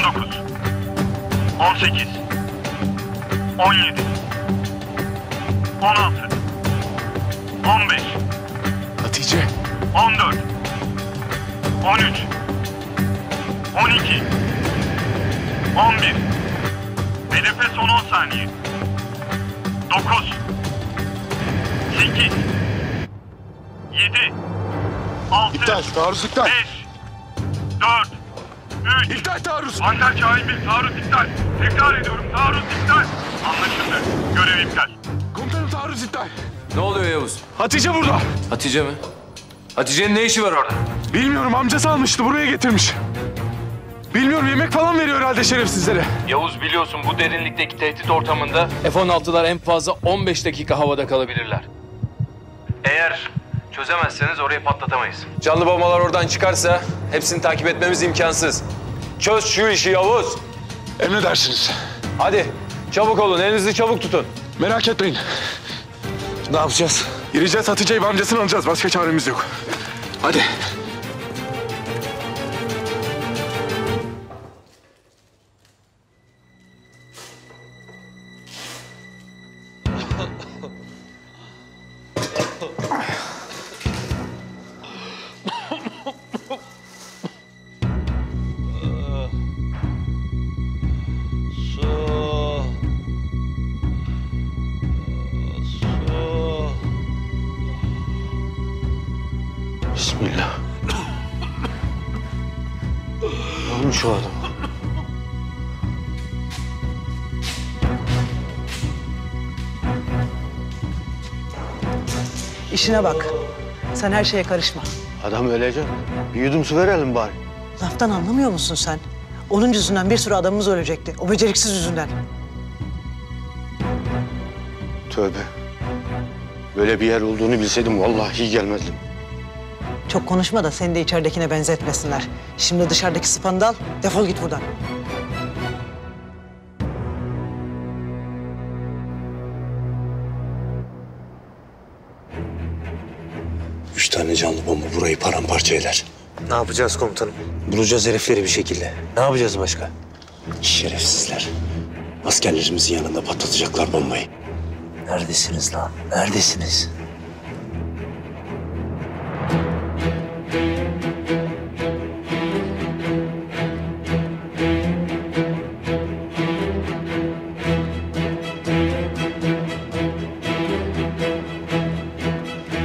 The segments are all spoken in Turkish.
19, 18, 17, 16, 15, Hatice. 14, 13, 12, 11. Hedefe son 10 saniye. 9, 8, 7, 6, İptal. Taarruz iptal. 5, 4, 3. İptal taarruz. Banter Şahin 1, taarruz iptal. Tekrar ediyorum, taarruz iptal. Anlaşıldı. Görev iptal. Komutanım taarruz iptal. Ne oluyor Yavuz? Hatice burada. Hatice mi? Hatice'nin ne işi var orada? Bilmiyorum, amcası almıştı, buraya getirmiş. Bilmiyorum, yemek falan veriyor herhalde şerefsizlere. Yavuz, biliyorsun bu derinlikteki tehdit ortamında F-16'lar en fazla 15 dakika havada kalabilirler. Eğer çözemezseniz orayı patlatamayız. Canlı bombalar oradan çıkarsa hepsini takip etmemiz imkansız. Çöz şu işi Yavuz. Emredersiniz. Hadi çabuk olun, elinizi çabuk tutun. Merak etmeyin. Ne yapacağız? Gireceğiz, Hatice'yi ve amcasını alacağız. Başka çaremiz yok. Hadi. Bismillah. Ne olmuş o adam? İşine bak. Sen her şeye karışma. Adam ölecek. Bir yudum su verelim bari. Laftan anlamıyor musun sen? Onun yüzünden bir sürü adamımız ölecekti. O beceriksiz yüzünden. Tövbe. Böyle bir yer olduğunu bilseydim vallahi gelmezdim. Çok konuşma da seni de içeridekine benzetmesinler. Şimdi dışarıdaki sıfanı da al, defol git buradan. Üç tane canlı bomba burayı paramparça eder. Ne yapacağız komutanım? Bulacağız herifleri bir şekilde. Ne yapacağız başka? Şerefsizler. Askerlerimizin yanında patlatacaklar bombayı. Neredesiniz lan? Neredesiniz?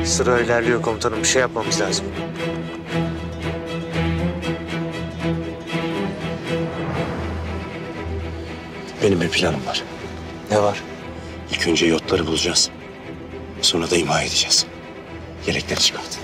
Sıra ilerliyor komutanım. Bir şey yapmamız lazım. Benim bir planım var. Ne var? İlk önce yotları bulacağız. Sonra da imha edeceğiz. Yelekleri çıkart.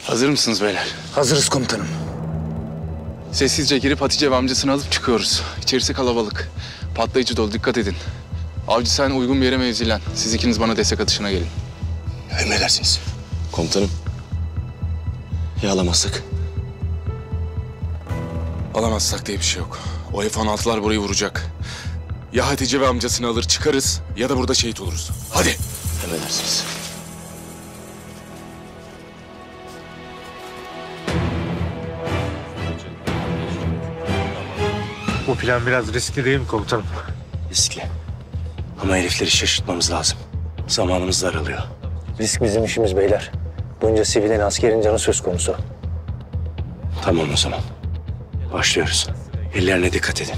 Hazır mısınız beyler? Hazırız komutanım. Sessizce girip Hatice ve amcasını alıp çıkıyoruz. İçerisi kalabalık. Patlayıcı dolu, dikkat edin. Avcı sen uygun bir yere mevzilen. Siz ikiniz bana destek atışına gelin. Emredersiniz. Komutanım. Ya alamazsak? Alamazsak diye bir şey yok. O F-16'lar burayı vuracak. Ya Hatice ve amcasını alır çıkarız ya da burada şehit oluruz. Hadi. Emredersiniz. Bu plan biraz riskli değil mi komutanım? Riskli. Ama herifleri şaşırtmamız lazım. Zamanımız daralıyor. Risk bizim işimiz beyler. Bunca sivilin askerin canı söz konusu. Tamam o zaman. Başlıyoruz. Ellerine dikkat edin.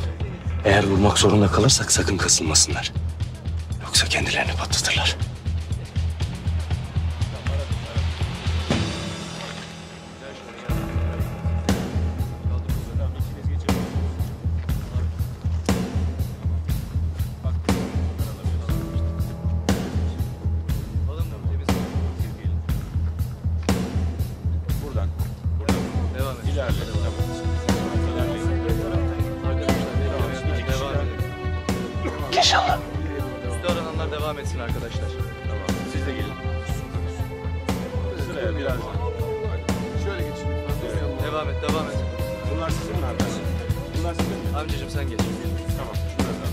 Eğer vurmak zorunda kalırsak sakın kasılmasınlar. Yoksa kendilerini patlatırlar. İnşallah. Üstü arananlar devam etsin arkadaşlar. Tamam. Siz de gelin. Sıraya biraz. Şöyle geçin. Devam. devam et. Bunlar sizin mi arkadaşlar? Bunlar sizin. Amcacığım sen geç. Tamam. Şunları da.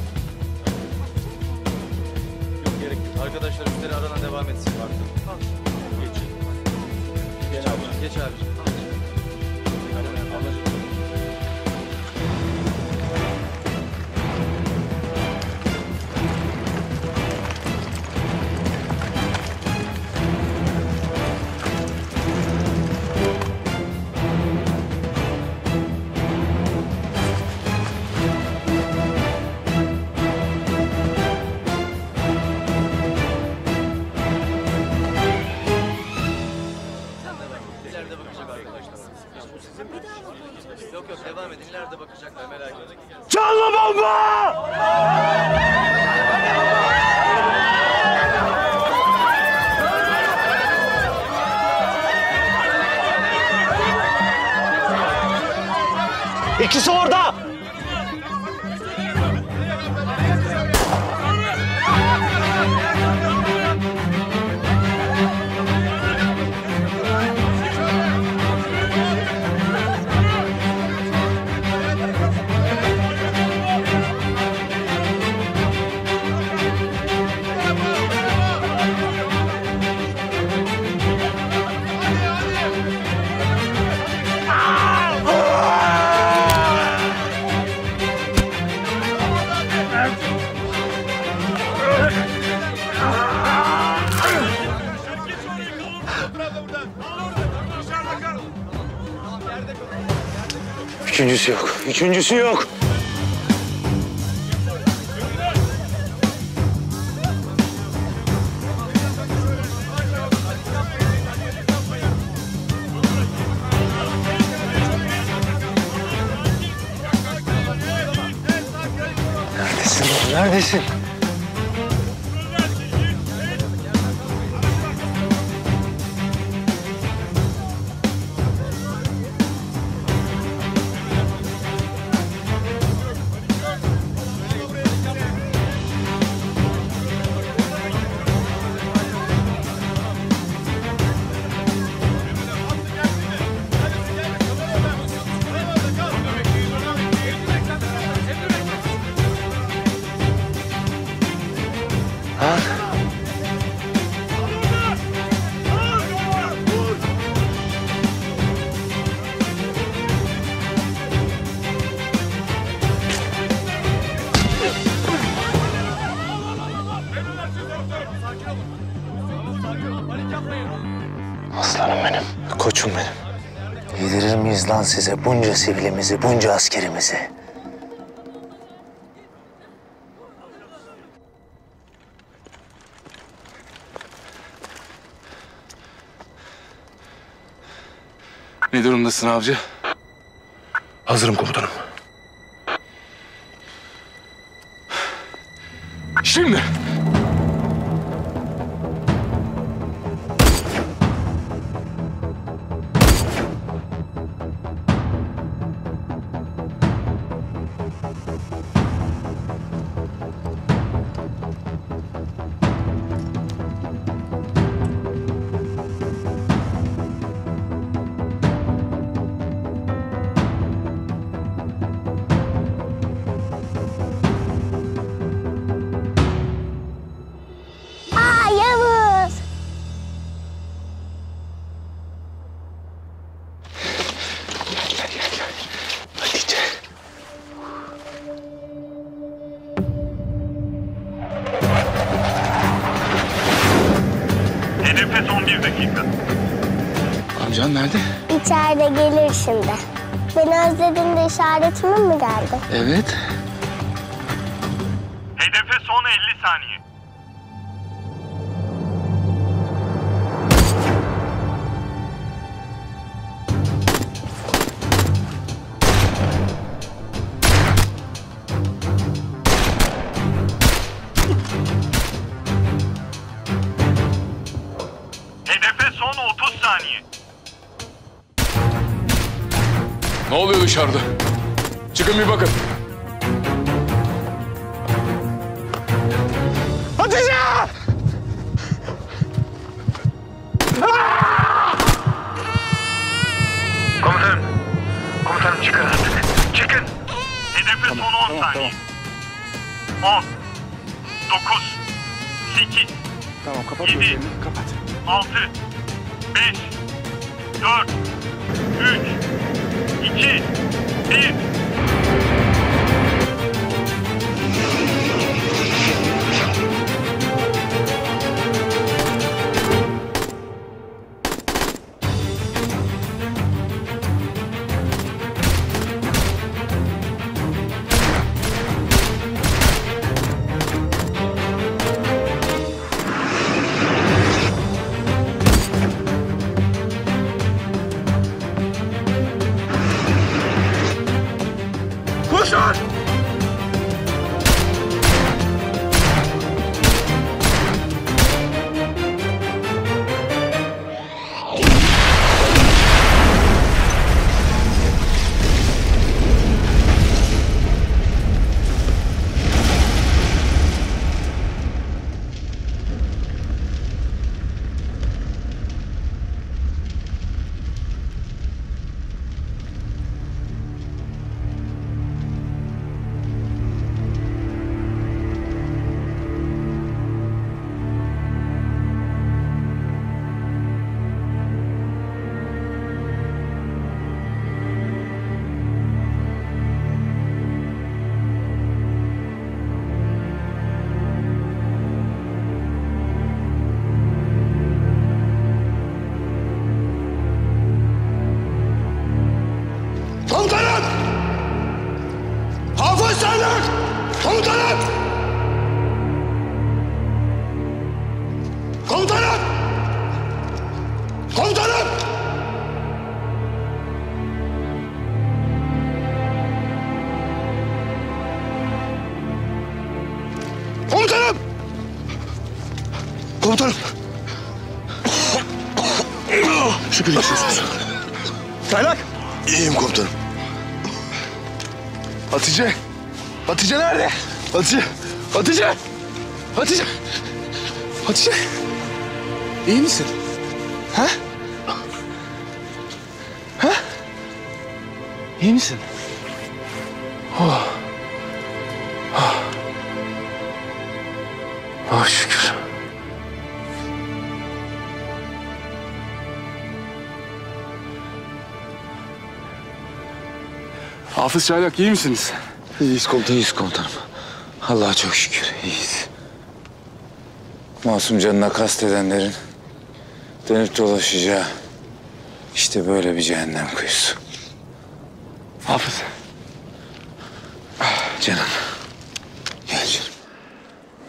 Yok gerek yok. Arkadaşlar üstleri arana devam etsin. Tamam. Geç. Gel abi. Geç abicim. Anlaşıldı. İleride bakacak arkadaşlar. Yok devam edin. İleride bakacaklar merak etmeyin. Canlı bomba! İkisi orada! Üçüncüsü yok. Üçüncüsü yok. Neredesin oğlum? Neredesin? Aslanım benim, koçum benim. Yedirir miyiz lan size bunca sivilimizi, bunca askerimizi? Ne durumdasın avcı? Hazırım komutanım. Şimdi! Yavuz. Gel. Hatice. Hedefe son 1 dakika. Amcan nerede? İçeride gelir şimdi. Beni özledin de işaretime mi geldi? Evet. Hedefe son 50 saniye. Hedefe son 30 saniye. Ne oluyor dışarıda? Çıkın bir bakın. Hatice! Komutanım, 10, 9, 8, Tamam kapat 7, gözlerini. Kapat. 6, 5, 4, 3, 2, 1. Koşun! Komutanım! Hafız Sadık! Komutanım! Komutanım! Komutanım! Komutanım! Komutanım! Şükür yaşıyorsunuz. Çaylak! İyiyim komutanım. Hatice. Hatice nerede? Hatice. Hatice. Hatice. Hatice. İyi misin? Ha? Ha? İyi misin? Oh. Oh. Oh şükür. Hafız Çaylak iyi misiniz? İyiyiz komutanım, iyiyiz komutanım. Allah'a çok şükür, iyiyiz. Masum canına kastedenlerin dönüp dolaşacağı işte böyle bir cehennem kuyusu. Hafız. Canım. Gel canım.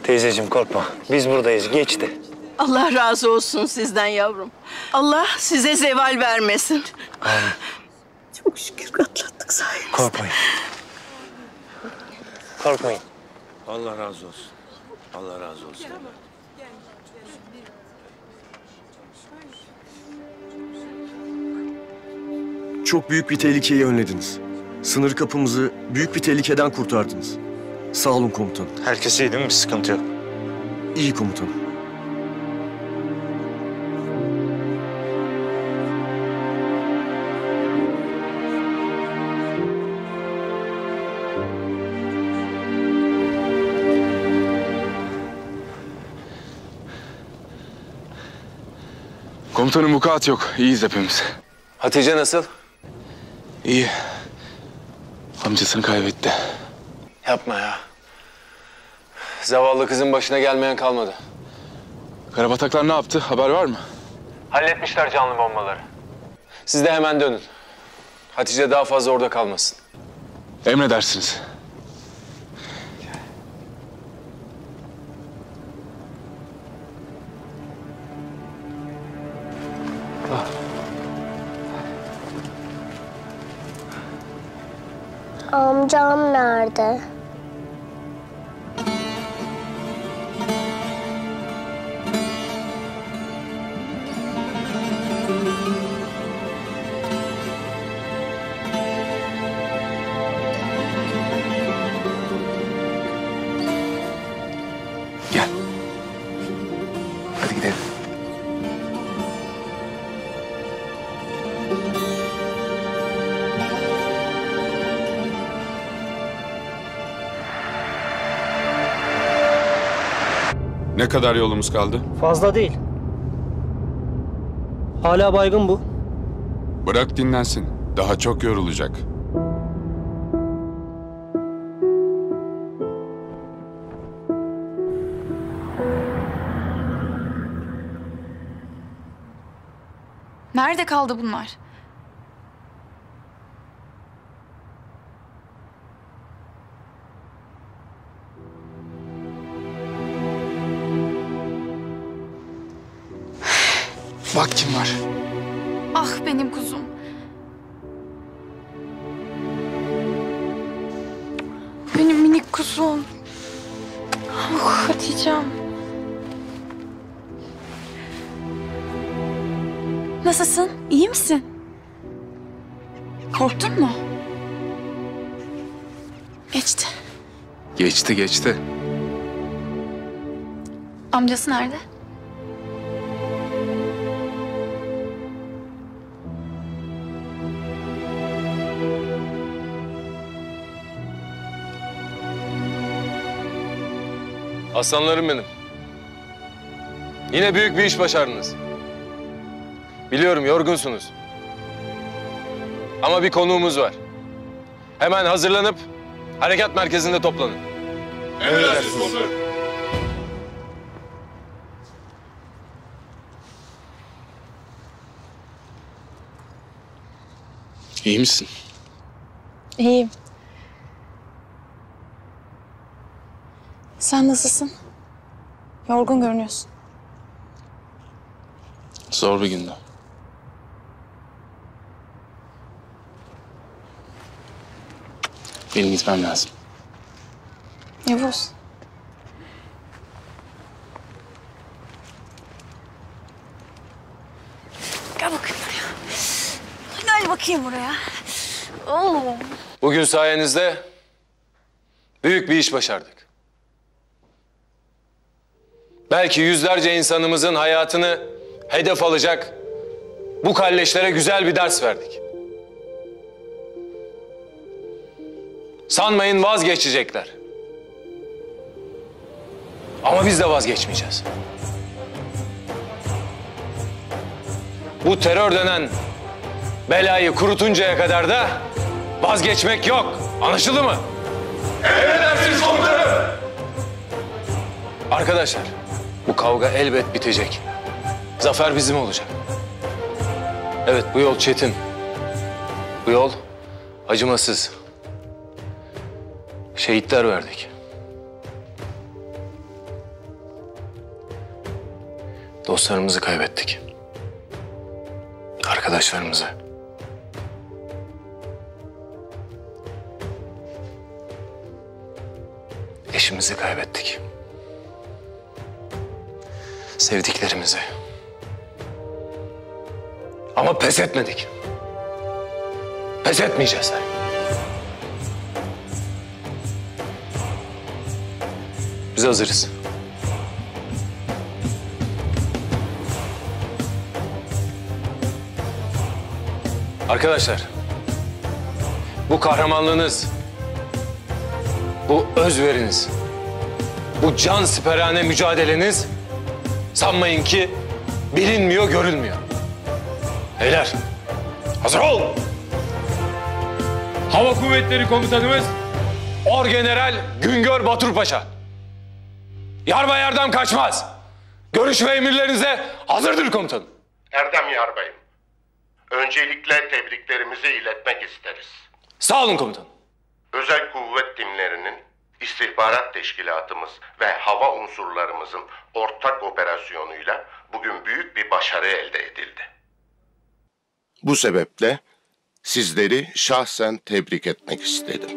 Teyzeciğim korkma. Biz buradayız. Geçti. Allah razı olsun sizden yavrum. Allah size zeval vermesin. Çok şükür atlattık sayenizde. Korkmayın. Korkmayın. Allah razı olsun. Allah razı olsun. Çok büyük bir tehlikeyi önlediniz. Sınır kapımızı büyük bir tehlikeden kurtardınız. Sağ olun komutanım. Herkes iyi değil mi? Bir sıkıntı yok. İyi komutanım. Komutanım vukuat yok. İyiyiz hepimiz. Hatice nasıl? İyi. Amcasını kaybetti. Yapma ya. Zavallı kızın başına gelmeyen kalmadı. Karabataklar ne yaptı? Haber var mı? Halletmişler canlı bombaları. Siz de hemen dönün. Hatice daha fazla orada kalmasın. Emredersiniz. Amcam nerede? Gel. Hadi gidelim. Ne kadar yolumuz kaldı? Fazla değil. Hala baygın bu. Bırak dinlensin. Daha çok yorulacak. Nerede kaldı bunlar? Bak kim var. Ah benim kuzum. Benim minik kuzum. Ah Hatice'm. Nasılsın? İyi misin? Korktun mu? Geçti. Geçti geçti. Amcası nerede? Aslanlarım benim. Yine büyük bir iş başardınız. Biliyorum yorgunsunuz. Ama bir konuğumuz var. Hemen hazırlanıp harekat merkezinde toplanın. Emredersiniz komutanım. İyi misin? İyiyim. Sen nasılsın? Yorgun görünüyorsun. Zor bir gündü. Benim gitmem lazım. Yavuz. Gel bakayım buraya. Gel bakayım buraya. Oo. Bugün sayenizde büyük bir iş başardık. Belki yüzlerce insanımızın hayatını hedef alacak bu kalleşlere güzel bir ders verdik. Sanmayın vazgeçecekler. Ama biz de vazgeçmeyeceğiz. Bu terör denen belayı kurutuncaya kadar da vazgeçmek yok. Anlaşıldı mı? Emredersiniz komutanım. Arkadaşlar, bu kavga elbet bitecek. Zafer bizim olacak. Evet, bu yol çetin. Bu yol acımasız. Şehitler verdik. Dostlarımızı kaybettik. Arkadaşlarımızı. Eşimizi kaybettik. Sevdiklerimizi. Ama pes etmedik. Pes etmeyeceğiz. Biz hazırız. Arkadaşlar, bu kahramanlığınız, bu özveriniz, bu can siperhane mücadeleniz sanmayın ki bilinmiyor, görülmüyor. Beyler, hazır ol! Hava Kuvvetleri Komutanımız Orgeneral Güngör Baturpaşa. Yarbayardan kaçmaz. Görüş ve emirlerinize hazırdır komutanım. Erdem Yarbayım. Öncelikle tebriklerimizi iletmek isteriz. Sağ olun komutanım. Özel kuvvet timlerinin, istihbarat teşkilatımız ve hava unsurlarımızın ortak operasyonuyla bugün büyük bir başarı elde edildi. Bu sebeple sizleri şahsen tebrik etmek istedim.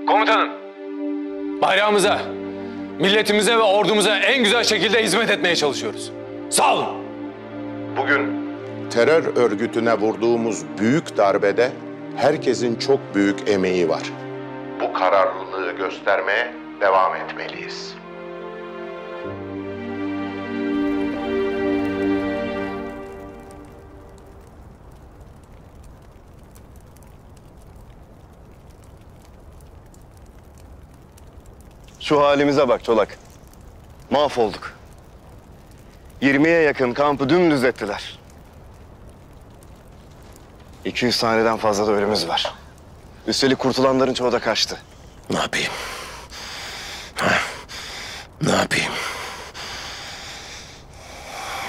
Komutanım, bayrağımıza, milletimize ve ordumuza en güzel şekilde hizmet etmeye çalışıyoruz. Sağ olun. Bugün terör örgütüne vurduğumuz büyük darbede herkesin çok büyük emeği var. Bu kararlılığı göstermeye devam etmeliyiz. Şu halimize bak Çolak. Mahvolduk. 20'ye yakın kampı dümdüz ettiler. 200 taneden fazla da ölümümüz var. Üstelik kurtulanların çoğu da kaçtı. Ne yapayım? Ne yapayım?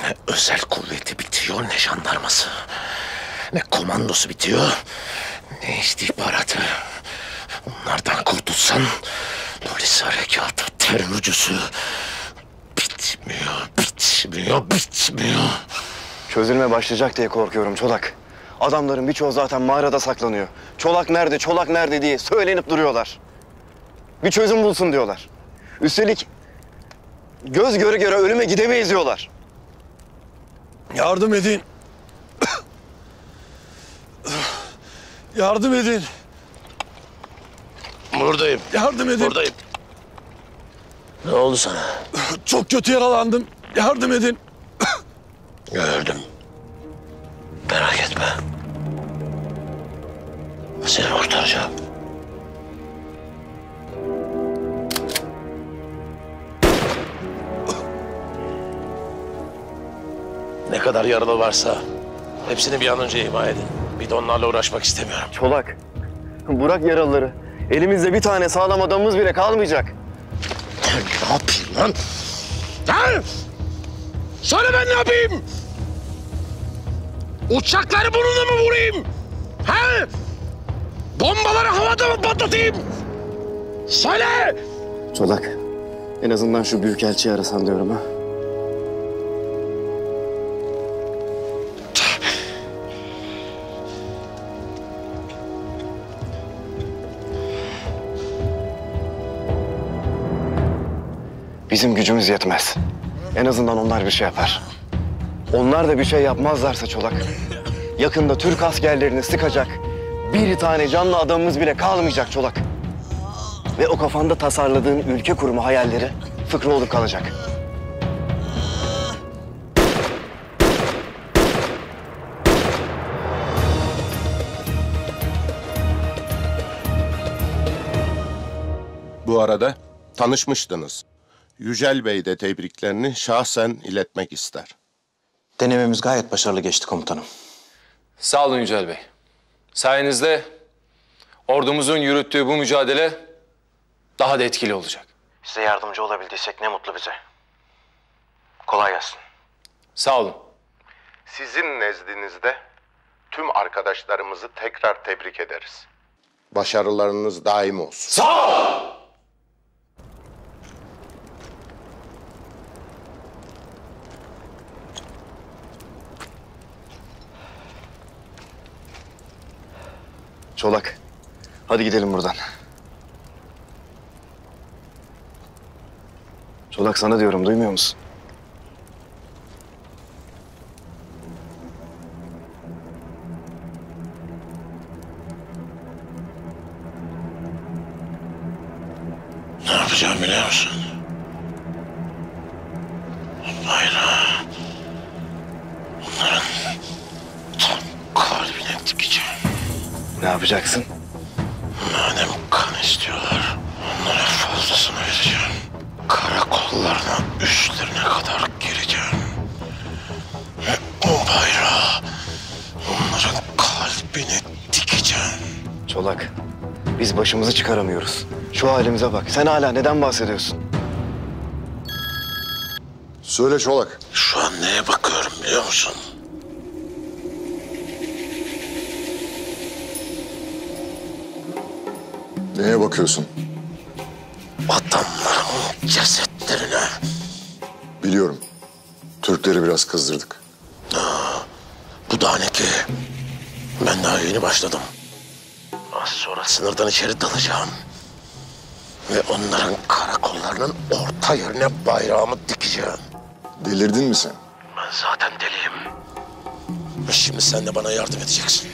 Ne özel kuvveti bitiyor, ne jandarması. Ne komandosu bitiyor, ne istihbaratı. Onlardan kurtulsan polis harekatı, terörcüsü bitmiyor. Çözülme başlayacak diye korkuyorum Çolak. Adamların birçoğu zaten mağarada saklanıyor. Çolak nerede diye söylenip duruyorlar. Bir çözüm bulsun diyorlar. Üstelik göz göre göre ölüme gidemeyiz diyorlar. Yardım edin. Yardım edin. Buradayım. Yardım edin. Buradayım. Ne oldu sana? Çok kötü yaralandım. Yardım edin. Gördüm. Merak etme. Seni kurtaracağım. Ne kadar yaralı varsa hepsini bir an önce imha edin. Bir de onlarla uğraşmak istemiyorum. Çolak, bırak yaralıları. Elimizde bir tane sağlam adamımız bile kalmayacak. Ne yapayım lan? Ha? Söyle ben ne yapayım? Uçakları bununla mı vurayım? Ha? Bombaları havada mı patlatayım? Söyle! Çolak, en azından şu büyükelçiyi arasan diyorum ha. Bizim gücümüz yetmez. En azından onlar bir şey yapar. Onlar da bir şey yapmazlarsa Çolak, yakında Türk askerlerini sıkacak bir tane canlı adamımız bile kalmayacak Çolak. Ve o kafanda tasarladığın ülke kurma hayalleri fıkra olup kalacak. Bu arada tanışmıştınız. Yücel Bey de tebriklerini şahsen iletmek ister. Denememiz gayet başarılı geçti komutanım. Sağ olun Yücel Bey. Sayenizde ordumuzun yürüttüğü bu mücadele daha da etkili olacak. Size yardımcı olabildiysek ne mutlu bize. Kolay gelsin. Sağ olun. Sizin nezdinizde tüm arkadaşlarımızı tekrar tebrik ederiz. Başarılarınız daim olsun. Sağ ol! Çolak, hadi gidelim buradan. Çolak sana diyorum, duymuyor musun? Ne yapacağım biliyor musun? Bayrağı onların tam kalbine dikeceğim. Ne yapacaksın? Madem kan istiyorlar, onlara fazlasını vereceğim. Karakollarına, üstlerine kadar gireceğim. Ve o bayrağı onların kalbine dikeceğim. Çolak, biz başımızı çıkaramıyoruz. Şu halimize bak. Sen hala neden bahsediyorsun? Söyle Çolak. Şu an neye bakıyorum biliyor musun? Neye bakıyorsun? Adamların cesetlerine. Biliyorum. Türkleri biraz kızdırdık. Bu da ne ki? Ben daha yeni başladım. Az sonra sınırdan içeri dalacağım. Ve onların karakollarının orta yerine bayrağımı dikeceğim. Delirdin mi sen? Ben zaten deliyim. Şimdi sen de bana yardım edeceksin.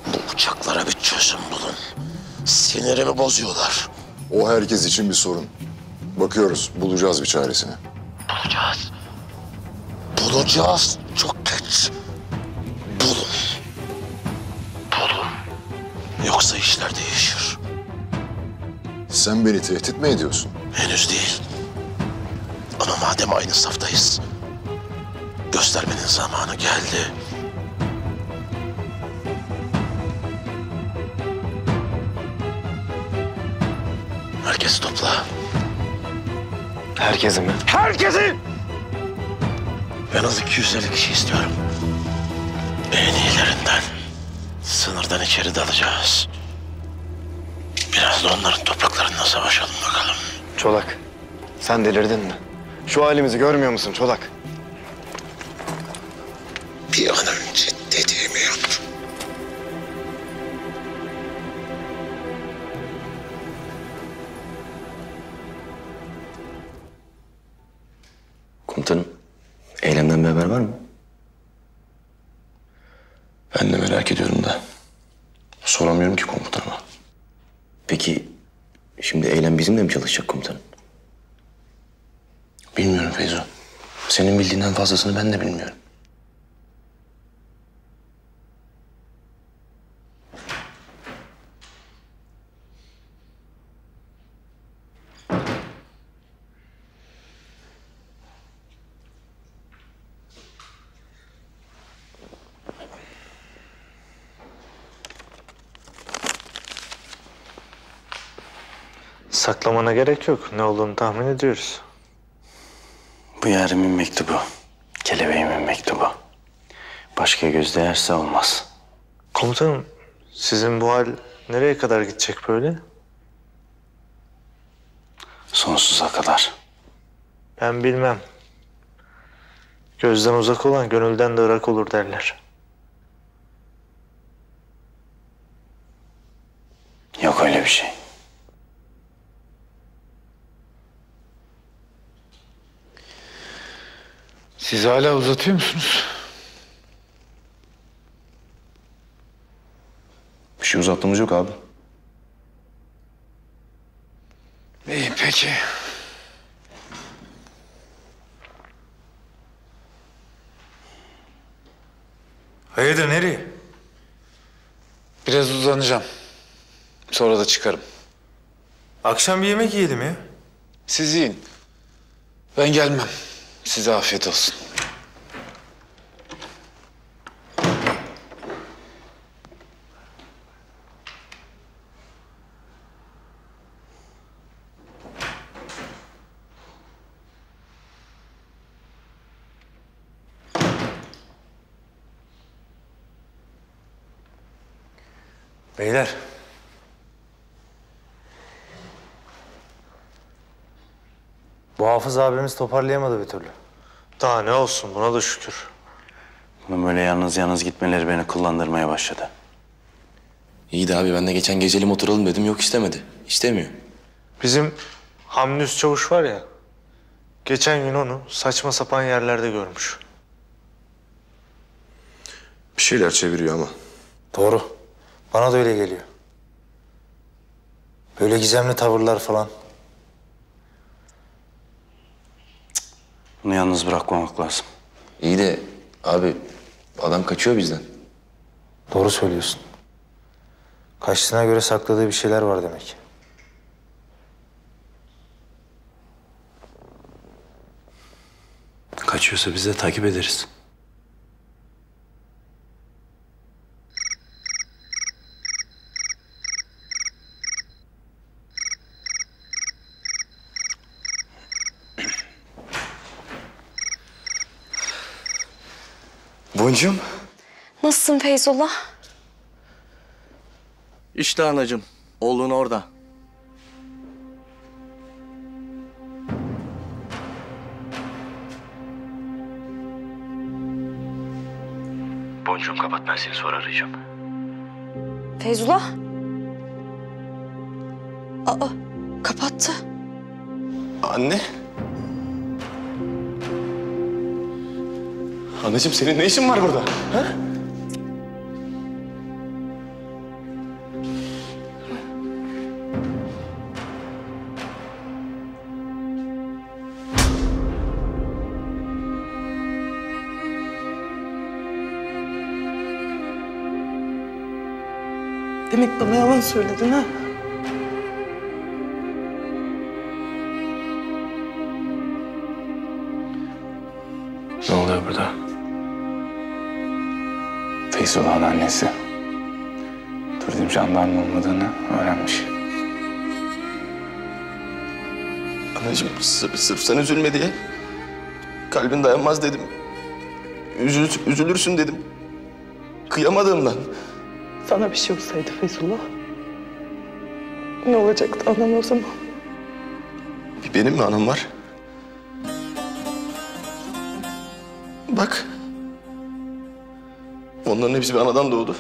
Bu uçaklara bir çözüm bulun. Sinirimi bozuyorlar. O herkes için bir sorun. Bakıyoruz, bulacağız bir çaresini. Bulacağız. Bulacağız. Çok geç. Bulun. Bulun. Yoksa işler değişir. Sen beni tehdit mi ediyorsun? Henüz değil. Ama madem aynı saftayız, göstermenin zamanı geldi. Herkes topla. Herkesi mi? Herkesi! En az 250 kişi istiyorum. En iyilerinden. Sınırdan içeri dalacağız. Biraz da onların topraklarında savaşalım bakalım. Çolak, sen delirdin mi? Şu halimizi görmüyor musun Çolak? Bir an önce dediğimi yap. Komutanım, eylemden bir haber var mı? Ben de merak ediyorum da. Soramıyorum ki komutanıma. Peki, şimdi eylem bizimle mi çalışacak komutanım? Bilmiyorum Feyzo. Senin bildiğinden fazlasını ben de bilmiyorum. Saklamana gerek yok. Ne olduğunu tahmin ediyoruz. Bu yarimin mektubu. Kelebeğimin mektubu. Başka göz değerse olmaz. Komutanım, sizin bu hal nereye kadar gidecek böyle? Sonsuza kadar. Ben bilmem. Gözden uzak olan gönülden de ırak olur derler. Yok öyle bir şey. Siz hala uzatıyor musunuz? Bir şey uzattığımız yok abi. İyi peki. Hayırdır nereye? Biraz uzanacağım. Sonra da çıkarım. Akşam bir yemek yiyelim ya. Siz yiyin. Ben gelmem. Size afiyet olsun. Beyler. Bu Hafız abimiz toparlayamadı bir türlü. Daha ne olsun, buna da şükür. Bunun böyle yalnız gitmeleri beni kullandırmaya başladı. İyi de abi ben de geçen gecelim oturalım dedim. Yok istemedi. İstemiyor. Bizim Hamdi Üst Çavuş var ya, geçen gün onu saçma sapan yerlerde görmüş. Bir şeyler çeviriyor ama. Doğru. Bana da öyle geliyor. Böyle gizemli tavırlar falan. Bunu yalnız bırakmamak lazım. İyi de abi adam kaçıyor bizden. Doğru söylüyorsun. Kaçtığına göre sakladığı bir şeyler var demek. Kaçıyorsa biz de takip ederiz. Boncuğum. Nasılsın Feyzullah? İşte anacığım. Oğlun orada. Boncuğum kapat, ben seni sonra arayacağım. Feyzullah? Aa, kapattı. Anne. Anacığım senin ne işin var burada? Ha? Demek bana yalan söyledin ha? Ne oluyor burada? Feyzullah'ın annesi Turdim jandarma olmadığını öğrenmiş. Anacığım sırf sen üzülme diye. Kalbin dayanmaz dedim. Üzülürsün dedim. Kıyamadığımdan. Sana bir şey olsaydı Feyzullah, ne olacaktı anan o zaman? Bir benim mi anam var? Bak. Onların hepsi bir anadan doğdu.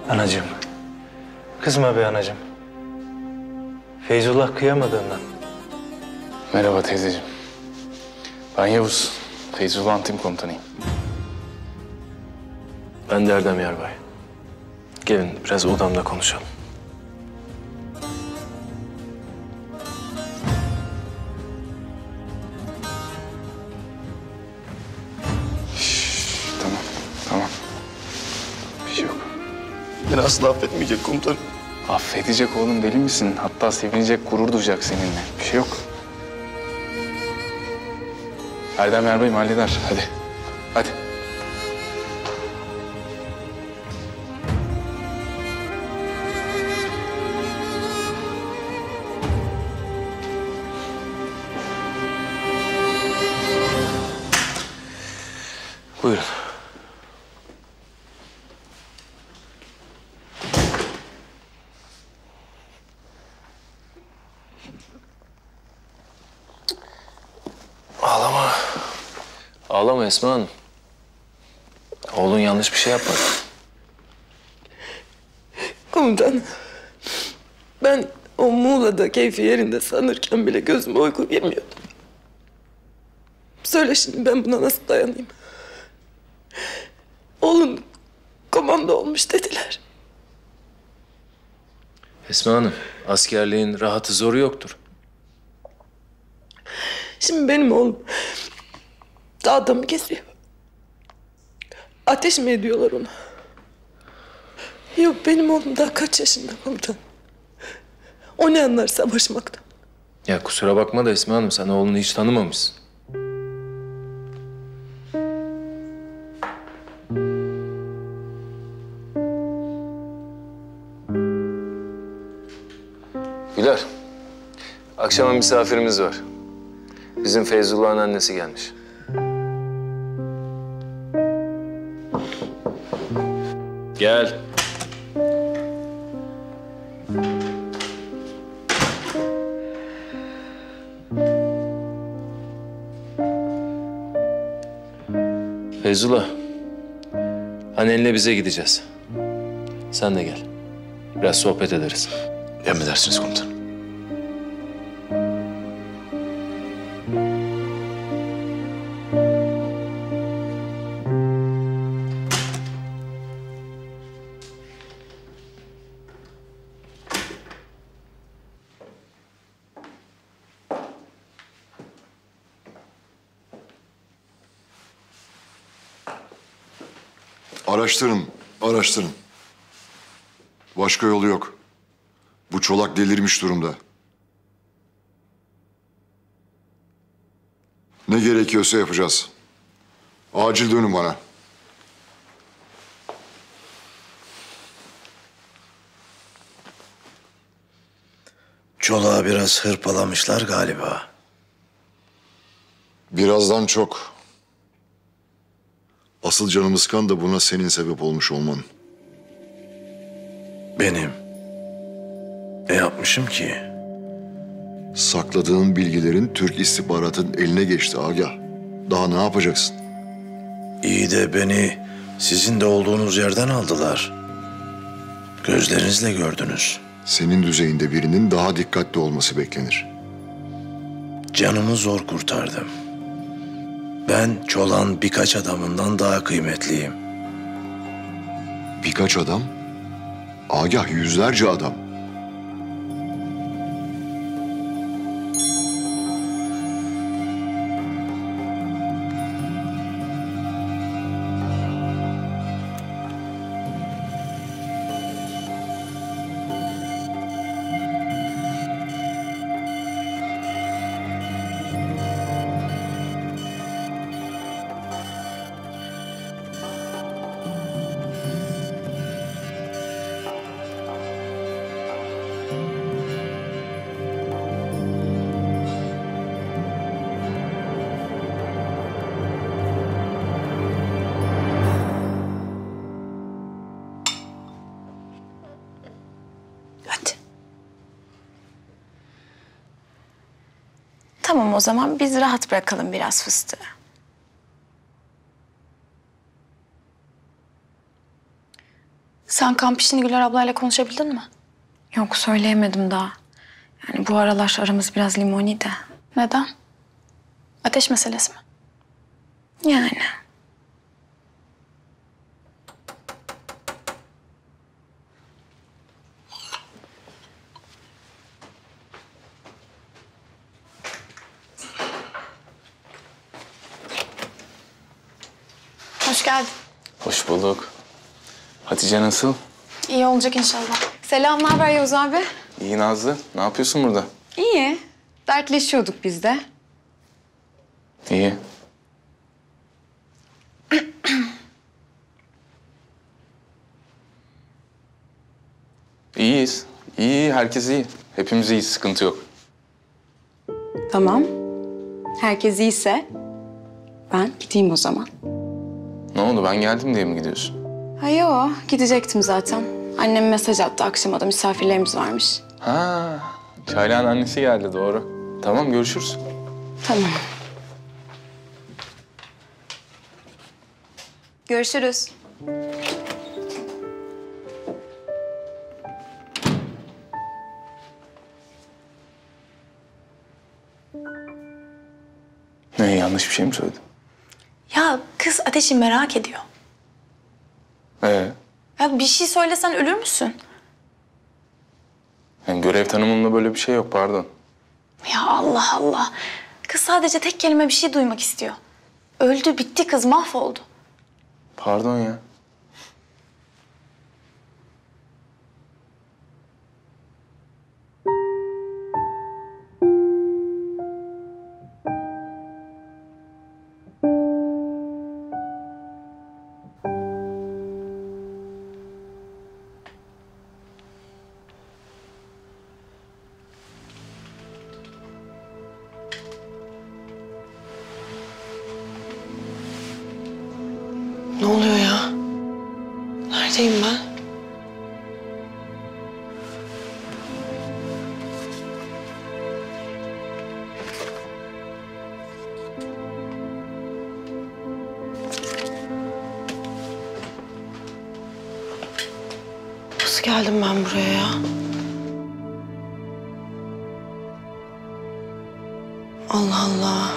Anacığım. Kızma be anacığım. Feyzullah kıyamadığından. Merhaba teyzeciğim. Ben Yavuz. Feyzullah'ın tim komutanıyım. Ben de Erdem Yarbay. Gelin biraz odamda konuşalım. Tamam. Bir şey yok. Beni asla affetmeyecek komutanım. Affedecek oğlum, deli misin? Hatta sevinecek, gurur duyacak seninle. Bir şey yok. Erdem Yarbay halleder. Hadi. Hadi. Buyurun. Ağlama. Ağlama Esma Hanım. Oğlun yanlış bir şey yapmadı. Komutanım, ben o Muğla'da keyfi yerinde sanırken bile gözüme uyku girmiyordu. Söyle şimdi ben buna nasıl dayanayım? Oğlum komando olmuş dediler. Esma Hanım, askerliğin rahatı zoru yoktur. Şimdi benim oğlum dağda mı geziyor? Ateş mi ediyorlar ona? Yok, benim oğlum daha kaç yaşında komutan? O ne anlar savaşmaktan? Ya kusura bakma da Esma Hanım, sen oğlunu hiç tanımamışsın. Güler, akşama misafirimiz var. Bizim Feyzullah'ın annesi gelmiş. Gel. Feyzullah, annenle bize gideceğiz. Sen de gel. Biraz sohbet ederiz. Emredersiniz komutanım. Araştırın. Başka yolu yok. Bu çolak delirmiş durumda. Ne gerekiyorsa yapacağız. Acil dönün bana. Çolağı biraz hırpalamışlar galiba. Birazdan çok. Asıl canımı sıkan da buna senin sebep olmuş olman. Benim? Ne yapmışım ki? Sakladığın bilgilerin Türk istihbaratının eline geçti Agah. Daha ne yapacaksın? İyi de beni sizin de olduğunuz yerden aldılar. Gözlerinizle gördünüz. Senin düzeyinde birinin daha dikkatli olması beklenir. Canımı zor kurtardım. Ben Çolak'ın birkaç adamından daha kıymetliyim. Birkaç adam? Agah, yüzlerce adam. Tamam o zaman biz rahat bırakalım biraz fıstığı. Sen kamp işini Güler ablayla konuşabildin mi? Yok söyleyemedim daha. Yani bu aralar aramız biraz limoni de. Neden? Ateş meselesi mi? Yani. Hoş geldin. Hoş bulduk. Hatice nasıl? İyi olacak inşallah. Selam, ne haber Yavuz abi? İyi Nazlı. Ne yapıyorsun burada? İyi. Dertleşiyorduk biz de. İyi. İyiyiz. İyi, herkes iyi. Hepimiz iyiyiz, sıkıntı yok. Tamam. Herkes iyiyse ben gideyim o zaman. Ne oldu, ben geldim diye mi gidiyorsun? Ha yo, gidecektim zaten. Annem mesaj attı, akşama da misafirlerimiz varmış. Ha, Çaylak'ın annesi geldi, doğru. Tamam, görüşürüz. Tamam. Görüşürüz. Ne, yanlış bir şey mi söyledim? Ya kız Ateş'i merak ediyor. Ya bir şey söylesen ölür müsün? Yani görev tanımında böyle bir şey yok, pardon. Ya Allah Allah. Kız sadece tek kelime bir şey duymak istiyor. Öldü, bitti kız, mahvoldu. Pardon ya. Ne oluyor ya? Neredeyim ben? Nasıl geldim ben buraya ya? Allah Allah.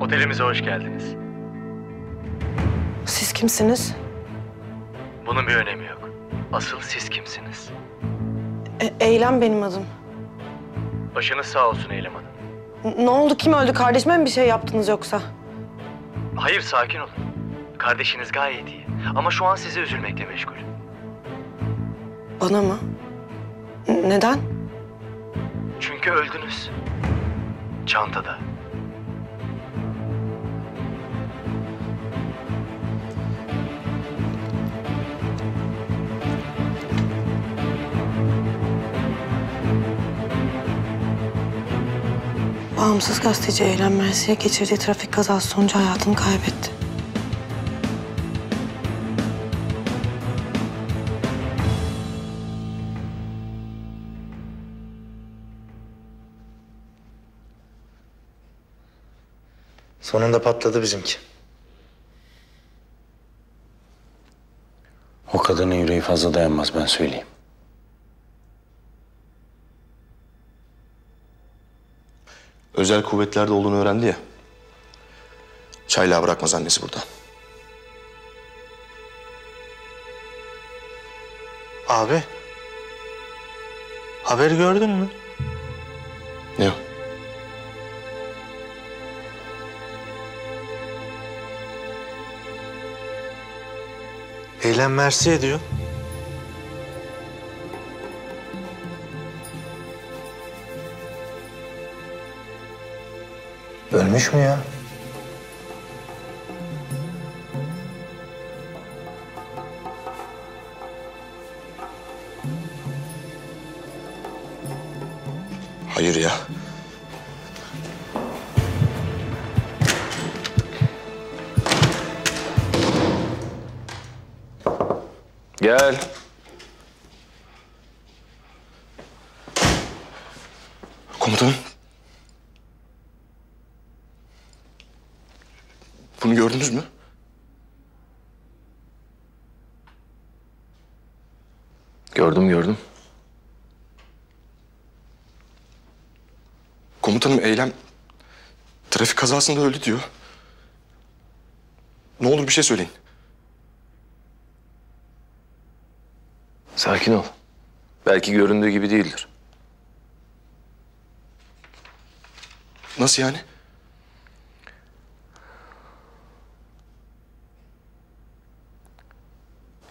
Otelimize hoş geldiniz. Siz kimsiniz? Bunun bir önemi yok. Asıl siz kimsiniz? Eylem benim adım. Başınız sağ olsun Eylem Hanım. Ne oldu? Kim öldü? Kardeşime mi bir şey yaptınız yoksa? Hayır, sakin olun. Kardeşiniz gayet iyi. Ama şu an size üzülmekle meşgul. Bana mı? Neden? Çünkü öldünüz. Çantada. Bağımsız gazeteci Eylem Mersiye geçirdiği trafik kazası sonucu hayatını kaybetti. Sonunda patladı bizimki. O kadının yüreği fazla dayanmaz, ben söyleyeyim. Özel kuvvetlerde olduğunu öğrendi ya. Çaylağı bırakmaz annesi burada. Abi. Haberi gördün mü? Ne o? Eylem mersi ediyor. Ölmüş mü ya? Hayır ya. Gel. Komutanım. Bunu gördünüz mü? Gördüm. Komutanım Eylem trafik kazasında öldü diyor. Ne olur bir şey söyleyin. Sakin ol. Belki göründüğü gibi değildir. Nasıl yani?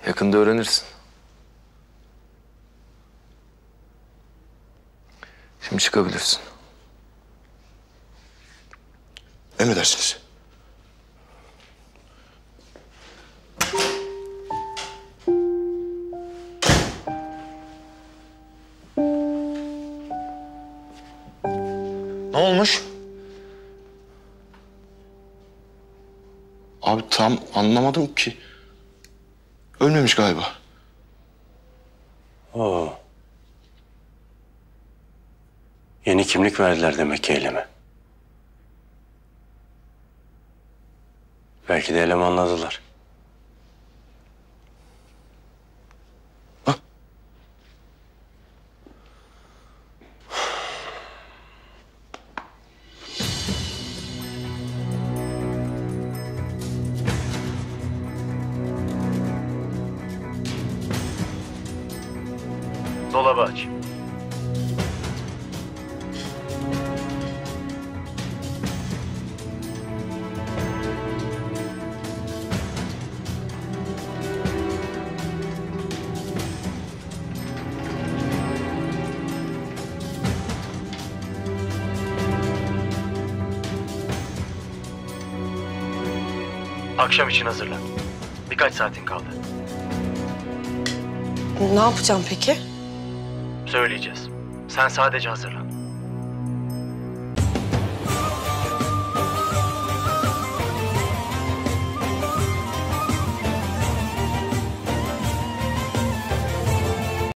Yakında öğrenirsin. Şimdi çıkabilirsin. Emredersiniz. Ne olmuş? Abi tam anlamadım ki. Ölmemiş galiba. Oo. Yeni kimlik verdiler demek ki Eylem'e. Belki de Eylem'i anladılar. Dolabı aç. Akşam için hazırlan. Birkaç saatin kaldı. Ne yapacağım peki? Söyleyeceğiz. Sen sadece hazırlan.